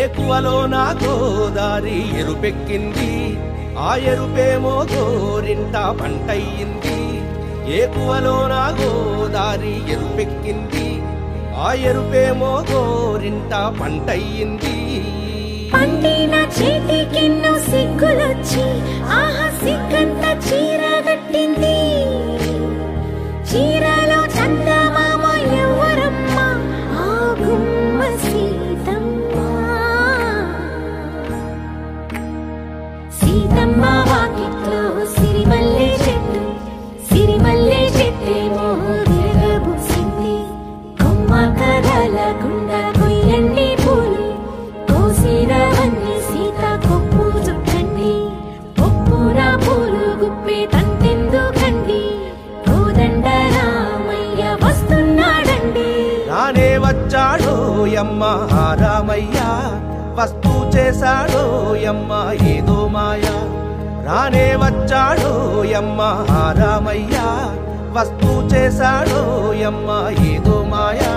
ఏకువలో నా గోదారి ఎరుపెక్కింది, ఆ ఎరుపేమో గోరింట పంటయ్యింది. ఏకువలో నా గోదారి ఎరుపెక్కింది, ఆ ఎరుపేమో గోరింట పంటయ్యింది. పండిన చేతికెన్నో సిగ్గులొచ్చి ఆహా సిగ్గంత చీర కట్టింది. చీరలో చందమామ ఎవరమ్మ, ఆ గుమ్మ సీతమ్మ. సీతమ్మ వాకిట్లో సిరిమల్లె చెట్టు, సిరిమల్లె చెట్టేమో విరగబూసింది. కొమ్మ కదలకుండా కొయ్యండి పూలు, కోసిరవన్నీ సీత కొప్పు చుట్టండి. కొప్పున పూలు గుప్పే తంతెందుకండి, కోదండ రామయ్య వస్తున్నాడండి. రానే వచ్చాడో యమ్మ రామయ్య, వస్తూ చేశాడో యమ్మ ఏదో మాయ. రానే వచ్చాడో యమ్మ రామయ్య, వస్తూ చేశాడో యమ్మ ఏదో మాయా.